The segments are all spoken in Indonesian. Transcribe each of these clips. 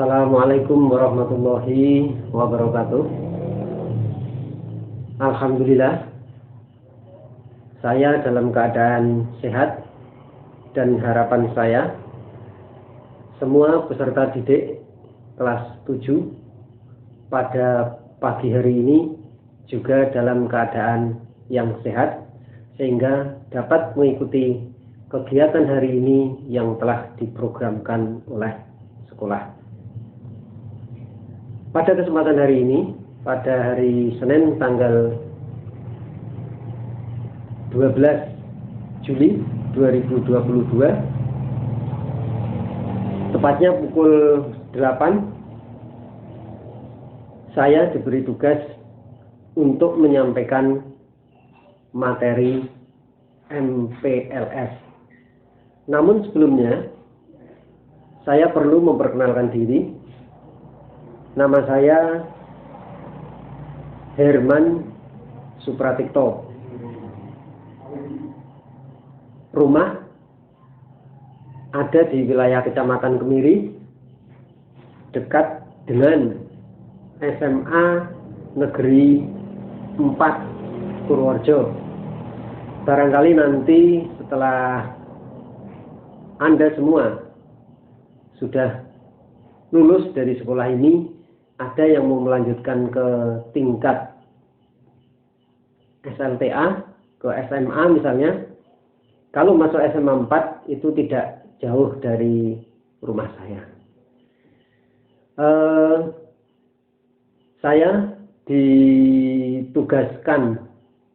Assalamualaikum warahmatullahi wabarakatuh. Alhamdulillah, saya dalam keadaan sehat dan harapan saya semua peserta didik kelas 7 pada pagi hari ini juga dalam keadaan yang sehat sehingga dapat mengikuti kegiatan hari ini yang telah diprogramkan oleh sekolah. Pada kesempatan hari ini, pada hari Senin tanggal 12 Juli 2022, tepatnya pukul 8, saya diberi tugas untuk menyampaikan materi MPLS. Namun sebelumnya, saya perlu memperkenalkan diri. Nama saya Herman Supratikto. Rumah ada di wilayah Kecamatan Kemiri, dekat dengan SMA Negeri 4 Purworejo. Barangkali nanti setelah Anda semua sudah lulus dari sekolah ini, ada yang mau melanjutkan ke tingkat SLTA, ke SMA misalnya. Kalau masuk SMA 4 itu tidak jauh dari rumah saya. Saya ditugaskan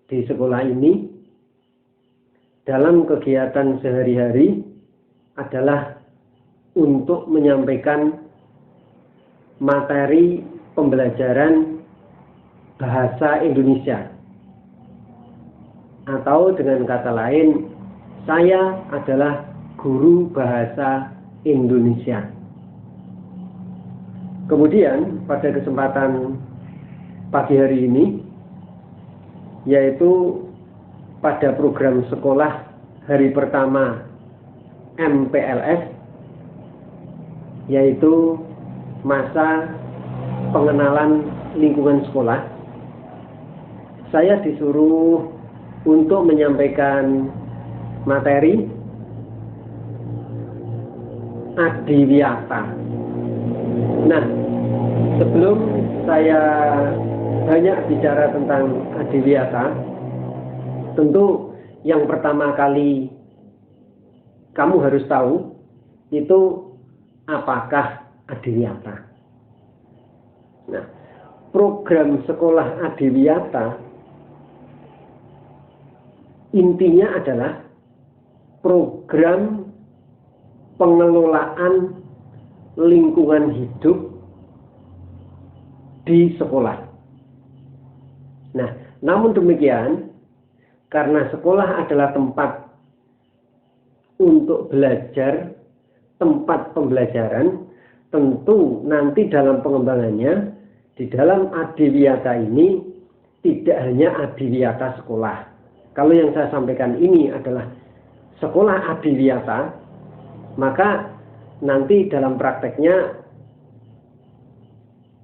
di sekolah ini dalam kegiatan sehari-hari adalah untuk menyampaikan materi pembelajaran bahasa Indonesia, atau dengan kata lain, saya adalah guru bahasa Indonesia. Kemudian pada kesempatan pagi hari ini, yaitu pada program sekolah hari pertama MPLS, yaitu masa pengenalan lingkungan sekolah, saya disuruh untuk menyampaikan materi adiwiyata. Nah, sebelum saya banyak bicara tentang adiwiyata, tentu yang pertama kali kamu harus tahu itu apakah adiwiyata. Nah, program sekolah adiwiyata intinya adalah program pengelolaan lingkungan hidup di sekolah. Nah, namun demikian, karena sekolah adalah tempat untuk belajar, tempat pembelajaran, tentu nanti dalam pengembangannya di dalam adiwiyata ini tidak hanya adiwiyata sekolah. Kalau yang saya sampaikan ini adalah sekolah adiwiyata, maka nanti dalam prakteknya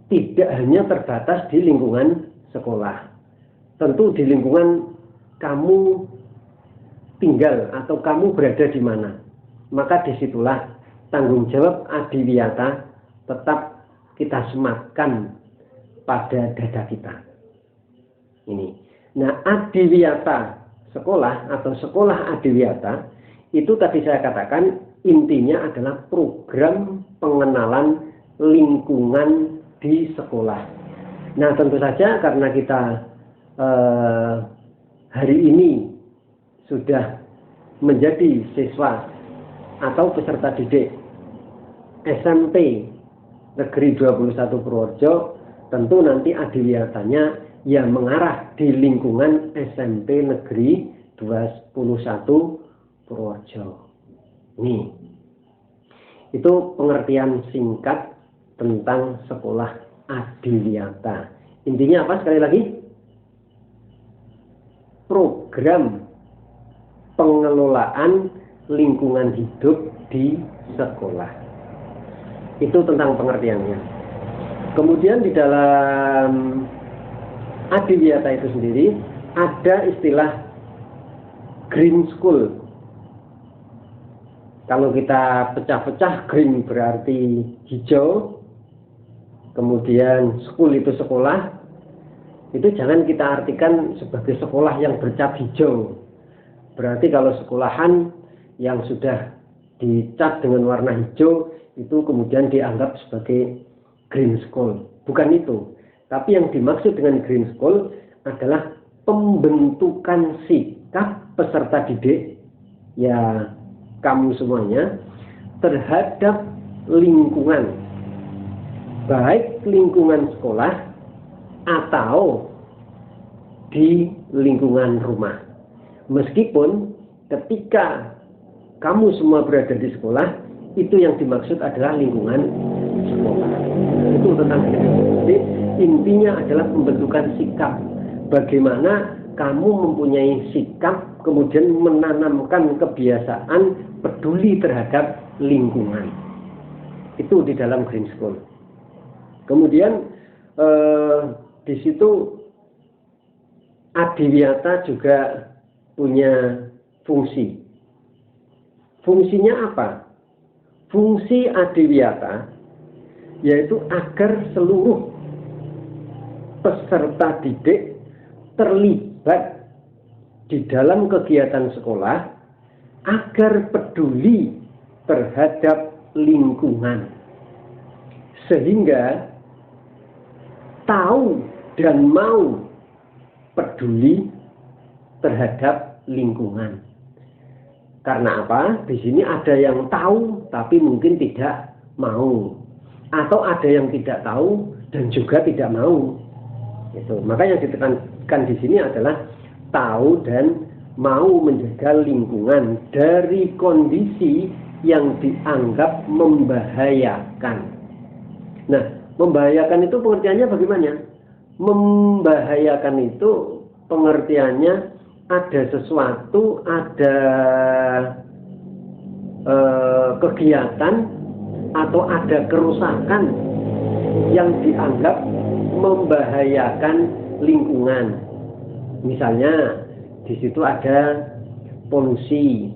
tidak hanya terbatas di lingkungan sekolah. Tentu di lingkungan kamu tinggal atau kamu berada di mana, maka disitulah tanggung jawab adiwiyata tetap kita sematkan pada dada kita. Ini. Nah, adiwiyata sekolah atau sekolah adiwiyata itu tadi saya katakan intinya adalah program pengenalan lingkungan di sekolah. Nah, tentu saja karena kita hari ini sudah menjadi siswa atau peserta didik SMP Negeri 21 Purworejo, tentu nanti adiwiyatanya yang mengarah di lingkungan SMP Negeri 21 Purworejo. Nih, itu pengertian singkat tentang sekolah adiwiyata. Intinya apa sekali lagi? Program pengelolaan lingkungan hidup di sekolah. Itu tentang pengertiannya. Kemudian di dalam Adiwiyata itu sendiri ada istilah green school. Kalau kita pecah-pecah, green berarti hijau, kemudian school itu sekolah. Itu jangan kita artikan sebagai sekolah yang bercat hijau. Berarti kalau sekolahan yang sudah dicat dengan warna hijau itu kemudian dianggap sebagai green school. Bukan itu. Tapi yang dimaksud dengan green school adalah pembentukan sikap peserta didik, ya kamu semuanya, terhadap lingkungan. Baik lingkungan sekolah atau di lingkungan rumah. Meskipun ketika kamu semua berada di sekolah, itu yang dimaksud adalah lingkungan sekolah. Itu tentang itu. Jadi intinya adalah pembentukan sikap. Bagaimana kamu mempunyai sikap, kemudian menanamkan kebiasaan peduli terhadap lingkungan. Itu di dalam green school. Kemudian di situ Adiwiyata juga punya fungsi. Fungsinya apa? Fungsi Adiwiyata yaitu agar seluruh peserta didik terlibat di dalam kegiatan sekolah agar peduli terhadap lingkungan, sehingga tahu dan mau peduli terhadap lingkungan. Karena apa? Di sini ada yang tahu tapi mungkin tidak mau, atau ada yang tidak tahu dan juga tidak mau. Itu. Maka yang ditekankan di sini adalah tahu dan mau menjaga lingkungan dari kondisi yang dianggap membahayakan. Nah, membahayakan itu pengertiannya bagaimana? Membahayakan itu pengertiannya ada sesuatu, ada kegiatan atau ada kerusakan yang dianggap membahayakan lingkungan. Misalnya di situ ada polusi.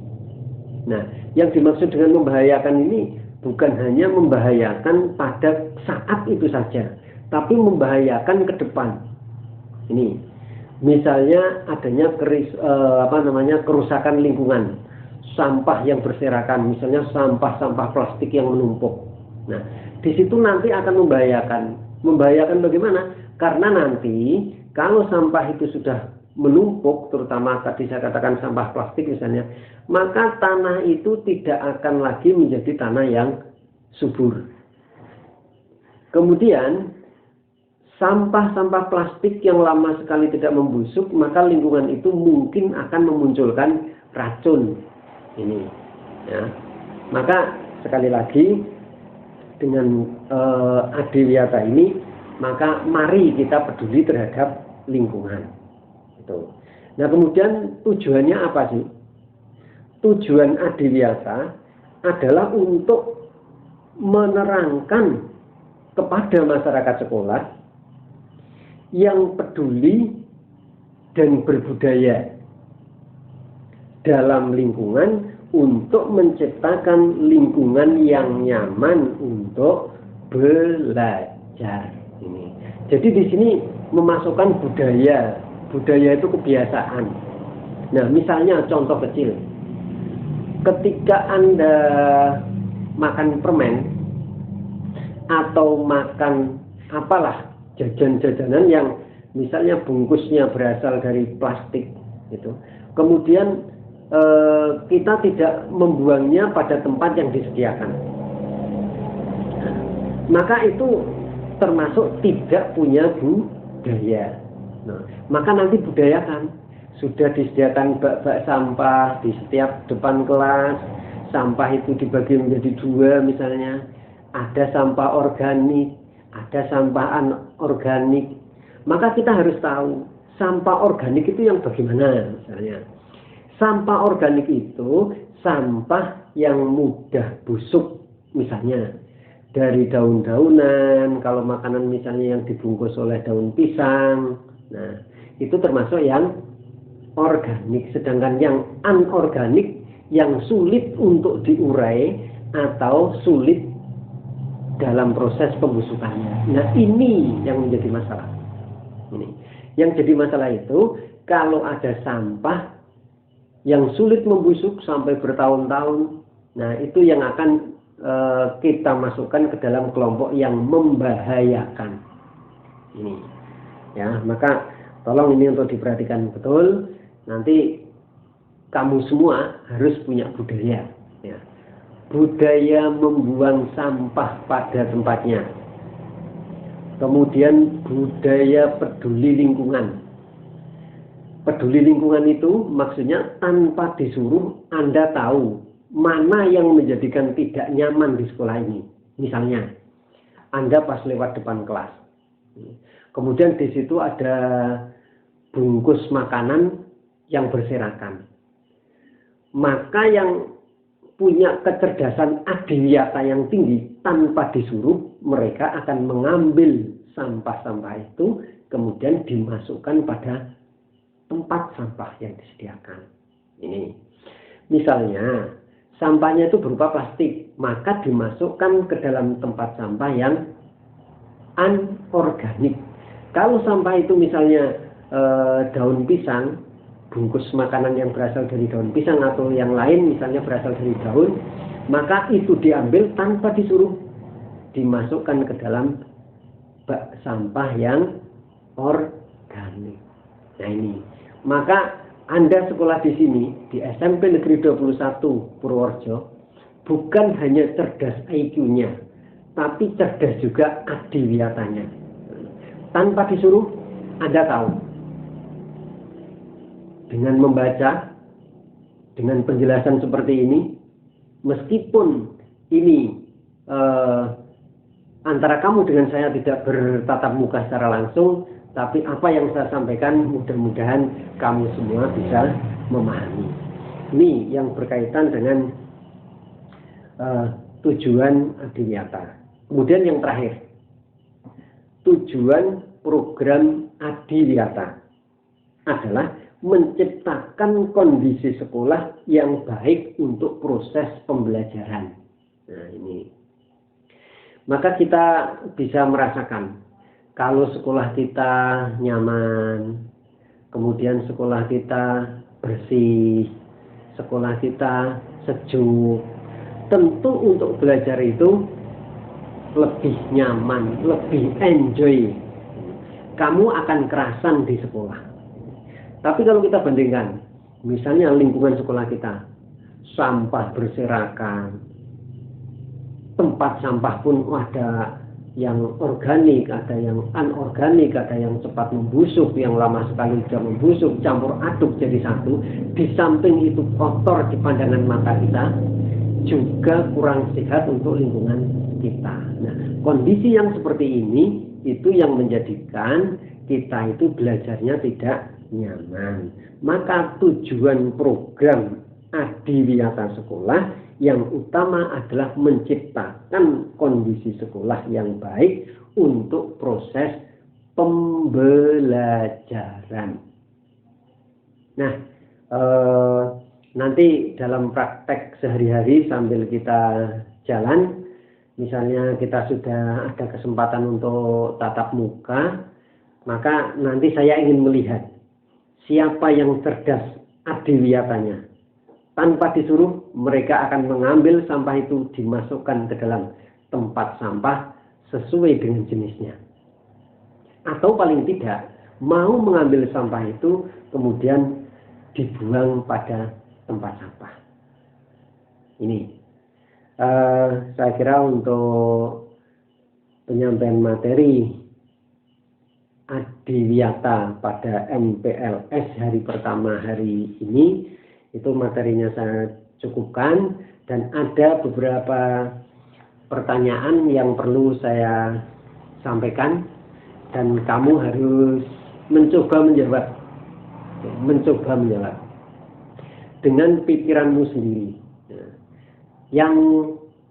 Nah, yang dimaksud dengan membahayakan ini bukan hanya membahayakan pada saat itu saja, tapi membahayakan ke depan. Ini, misalnya adanya kerusakan lingkungan, sampah yang berserakan, misalnya sampah-sampah plastik yang menumpuk. Nah, di situ nanti akan membahayakan. Membahayakan bagaimana? Karena nanti kalau sampah itu sudah menumpuk, terutama tadi saya katakan sampah plastik misalnya, maka tanah itu tidak akan lagi menjadi tanah yang subur. Kemudian sampah-sampah plastik yang lama sekali tidak membusuk, maka lingkungan itu mungkin akan memunculkan racun. Ini, ya. Maka sekali lagi dengan Adiwiyata ini, maka mari kita peduli terhadap lingkungan. Itu. Nah, kemudian tujuannya apa sih? Tujuan Adiwiyata adalah untuk menerangkan kepada masyarakat sekolah yang peduli dan berbudaya dalam lingkungan untuk menciptakan lingkungan yang nyaman untuk belajar. Ini. Jadi di sini memasukkan budaya. Budaya itu kebiasaan. Nah, misalnya contoh kecil. Ketika Anda makan permen atau makan apalah jajan-jajanan yang misalnya bungkusnya berasal dari plastik gitu. Kemudian kita tidak membuangnya pada tempat yang disediakan. Maka itu termasuk tidak punya budaya. Nah, maka nanti budayakan. Sudah disediakan bak-bak sampah di setiap depan kelas. Sampah itu dibagi menjadi dua misalnya. Ada sampah organik, ada sampah anorganik. Maka kita harus tahu sampah organik itu yang bagaimana misalnya. Sampah organik itu sampah yang mudah busuk misalnya. dari daun-daunan, kalau makanan misalnya yang dibungkus oleh daun pisang, nah itu termasuk yang organik. Sedangkan yang anorganik yang sulit untuk diurai atau sulit dalam proses pembusukannya. Nah ini yang menjadi masalah. Ini yang jadi masalah itu kalau ada sampah yang sulit membusuk sampai bertahun-tahun, nah itu yang akan kita masukkan ke dalam kelompok yang membahayakan. Ini, ya, maka tolong ini untuk diperhatikan betul. Nanti kamu semua harus punya budaya, ya. Budaya membuang sampah pada tempatnya. Kemudian budaya peduli lingkungan. Peduli lingkungan itu maksudnya tanpa disuruh Anda tahu mana yang menjadikan tidak nyaman di sekolah ini. Misalnya, Anda pas lewat depan kelas. Kemudian di situ ada bungkus makanan yang berserakan. Maka yang punya kecerdasan adiwiyata yang tinggi, tanpa disuruh mereka akan mengambil sampah-sampah itu kemudian dimasukkan pada tempat sampah yang disediakan. Ini misalnya sampahnya itu berupa plastik, maka dimasukkan ke dalam tempat sampah yang anorganik. Kalau sampah itu misalnya daun pisang, bungkus makanan yang berasal dari daun pisang atau yang lain misalnya berasal dari daun, maka itu diambil tanpa disuruh, dimasukkan ke dalam bak sampah yang organik. Nah ini, maka Anda sekolah di sini di SMP Negeri 21 Purworejo bukan hanya cerdas IQ-nya, tapi cerdas juga adiwiyatanya. Tanpa disuruh Anda tahu. Dengan membaca, dengan penjelasan seperti ini, meskipun ini antara kamu dengan saya tidak bertatap muka secara langsung, tapi apa yang saya sampaikan mudah-mudahan kamu semua bisa memahami. Ini yang berkaitan dengan tujuan adiwiyata. Kemudian yang terakhir, tujuan program adiwiyata adalah menciptakan kondisi sekolah yang baik untuk proses pembelajaran. Nah ini, maka kita bisa merasakan kalau sekolah kita nyaman, kemudian sekolah kita bersih, sekolah kita sejuk, tentu untuk belajar itu lebih nyaman, lebih enjoy. Kamu akan kerasan di sekolah. Tapi kalau kita bandingkan, misalnya lingkungan sekolah kita, sampah berserakan, tempat sampah pun ada yang organik, ada yang anorganik, ada yang cepat membusuk, yang lama sekali sudah membusuk, campur aduk jadi satu. Di samping itu kotor di pandangan mata kita, juga kurang sehat untuk lingkungan kita. Nah, kondisi yang seperti ini itu yang menjadikan kita itu belajarnya tidak nyaman. Maka tujuan program adiwiyata sekolah yang utama adalah menciptakan kondisi sekolah yang baik untuk proses pembelajaran. Nah, nanti dalam praktek sehari-hari sambil kita jalan, misalnya kita sudah ada kesempatan untuk tatap muka, maka nanti saya ingin melihat siapa yang cerdas adiwiyatanya. Tanpa disuruh, mereka akan mengambil sampah itu dimasukkan ke dalam tempat sampah sesuai dengan jenisnya. Atau paling tidak, mau mengambil sampah itu kemudian dibuang pada tempat sampah. Ini saya kira untuk penyampaian materi adiwiyata pada MPLS hari pertama hari ini, itu materinya saya cukupkan, dan ada beberapa pertanyaan yang perlu saya sampaikan dan kamu harus mencoba menjawab dengan pikiranmu sendiri. Yang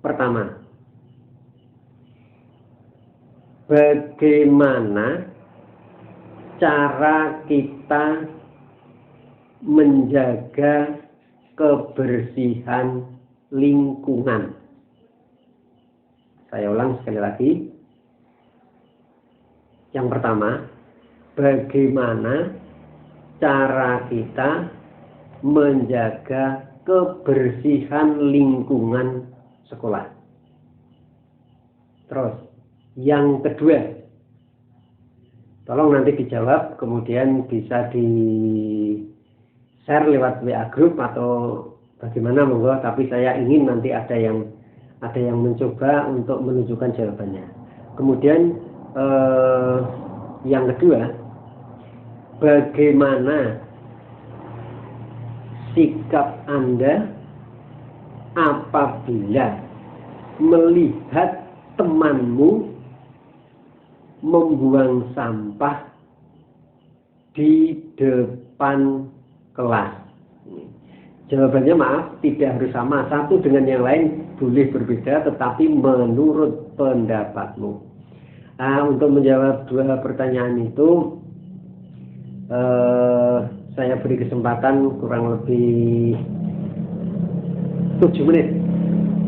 pertama, bagaimana cara kita menjaga kebersihan lingkungan. Saya ulang sekali lagi. Yang pertama, bagaimana cara kita menjaga kebersihan lingkungan sekolah. Terus, yang kedua, tolong nanti dijawab, kemudian bisa di-share lewat WA group atau bagaimana monggo, tapi saya ingin nanti ada yang mencoba untuk menunjukkan jawabannya. Kemudian yang kedua, bagaimana sikap Anda apabila melihat temanmu membuang sampah di depan kelas? Jawabannya maaf, tidak harus sama satu dengan yang lain, boleh berbeda, tetapi menurut pendapatmu. Untuk menjawab dua pertanyaan itu, saya beri kesempatan kurang lebih 7 menit.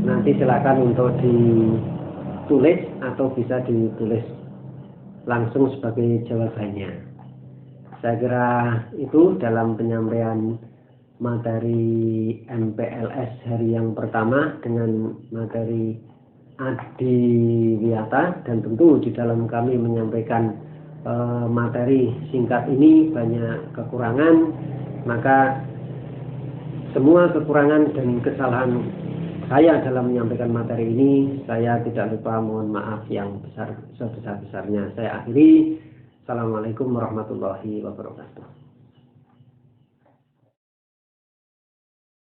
Nanti silakan untuk ditulis atau bisa ditulis langsung sebagai jawabannya. Saya kira itu dalam penyampaian materi MPLS hari yang pertama dengan materi Adi Wiyata, dan tentu di dalam kami menyampaikan materi singkat ini banyak kekurangan, maka semua kekurangan dan kesalahan saya dalam menyampaikan materi ini saya tidak lupa mohon maaf yang sebesar-besarnya. Saya akhiri. Assalamualaikum warahmatullahi wabarakatuh.